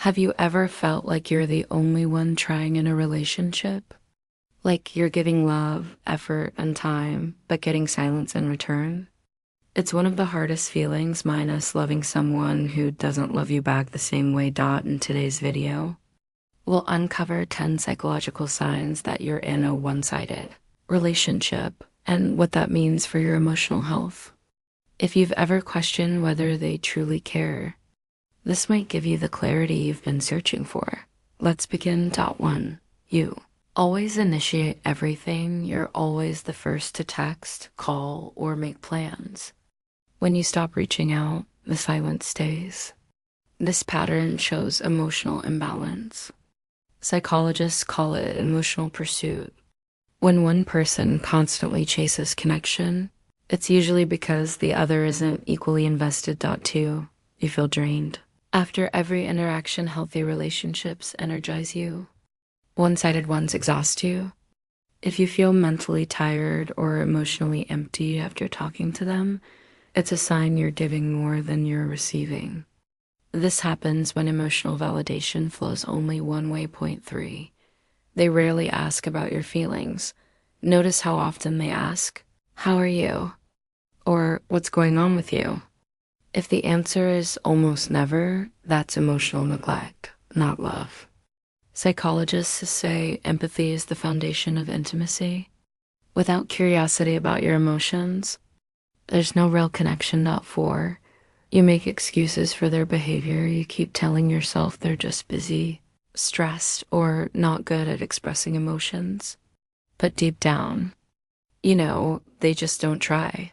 Have you ever felt like you're the only one trying in a relationship? Like you're giving love, effort, and time, but getting silence in return? It's one of the hardest feelings, minus loving someone who doesn't love you back the same way. In today's video, we'll uncover 10 psychological signs that you're in a one-sided relationship and what that means for your emotional health. If you've ever questioned whether they truly care, this might give you the clarity you've been searching for. Let's begin. 1. You always initiate everything. You're always the first to text, call, or make plans. When you stop reaching out, the silence stays. This pattern shows emotional imbalance. Psychologists call it emotional pursuit. When one person constantly chases connection, it's usually because the other isn't equally invested. 2. You feel drained. After every interaction, healthy relationships energize you. One-sided ones exhaust you. If you feel mentally tired or emotionally empty after talking to them, it's a sign you're giving more than you're receiving. This happens when emotional validation flows only one way. 3. They rarely ask about your feelings. Notice how often they ask, "How are you?" or "What's going on with you?" If the answer is almost never, that's emotional neglect, not love. Psychologists say empathy is the foundation of intimacy. Without curiosity about your emotions, there's no real connection. 4. You make excuses for their behavior. You keep telling yourself they're just busy, stressed, or not good at expressing emotions. But deep down, you know they just don't try.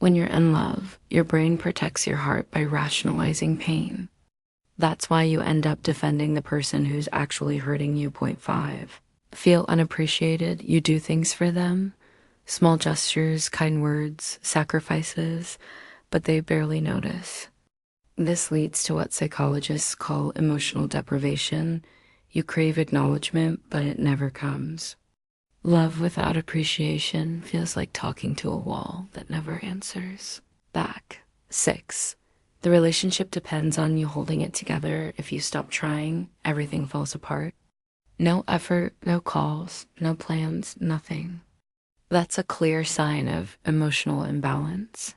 When you're in love, your brain protects your heart by rationalizing pain. That's why you end up defending the person who's actually hurting you. 5. Feel unappreciated. You do things for them, small gestures, kind words, sacrifices, but they barely notice. This leads to what psychologists call emotional deprivation. You crave acknowledgement, but it never comes. Love without appreciation feels like talking to a wall that never answers back. 6. The relationship depends on you holding it together. If you stop trying, everything falls apart. No effort, no calls, no plans, nothing. That's a clear sign of emotional imbalance.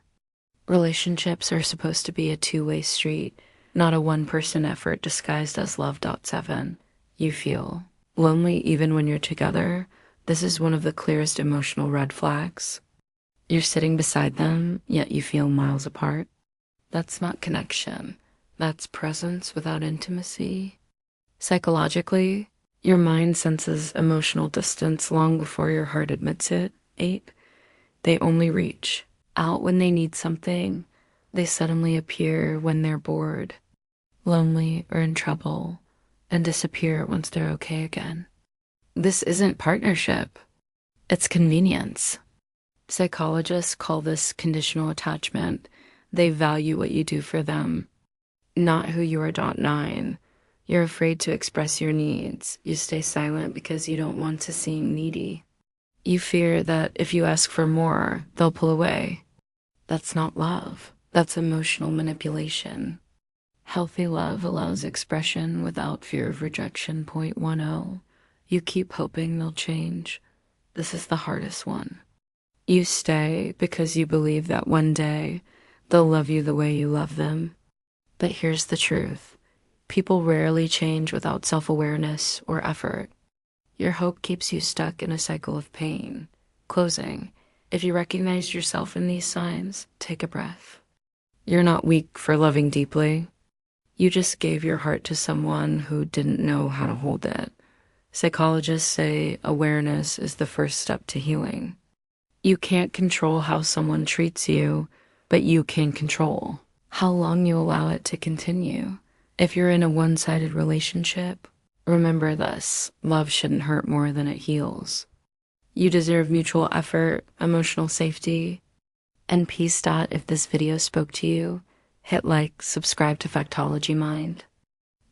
Relationships are supposed to be a two-way street, not a one-person effort disguised as love. 7. You feel lonely even when you're together. This is one of the clearest emotional red flags. You're sitting beside them, yet you feel miles apart. That's not connection. That's presence without intimacy. Psychologically, your mind senses emotional distance long before your heart admits it. 8. They only reach out when they need something. They suddenly appear when they're bored, lonely, or in trouble, and disappear once they're okay again. This isn't partnership. It's convenience. Psychologists call this conditional attachment. They value what you do for them, not who you are. 9. You're afraid to express your needs. You stay silent because you don't want to seem needy. You fear that if you ask for more, they'll pull away. That's not love. That's emotional manipulation. Healthy love allows expression without fear of rejection. 10. You keep hoping they'll change. This is the hardest one. You stay because you believe that one day they'll love you the way you love them. But here's the truth. People rarely change without self-awareness or effort. Your hope keeps you stuck in a cycle of pain. Closing. If you recognize yourself in these signs, take a breath. You're not weak for loving deeply. You just gave your heart to someone who didn't know how to hold it. Psychologists say awareness is the first step to healing. You can't control how someone treats you, but you can control how long you allow it to continue. If you're in a one-sided relationship, remember this: love shouldn't hurt more than it heals. You deserve mutual effort, emotional safety, and peace. If this video spoke to you, hit like, subscribe to Factology Mind,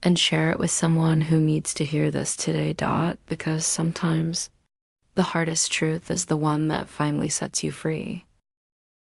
and share it with someone who needs to hear this today. Because sometimes the hardest truth is the one that finally sets you free.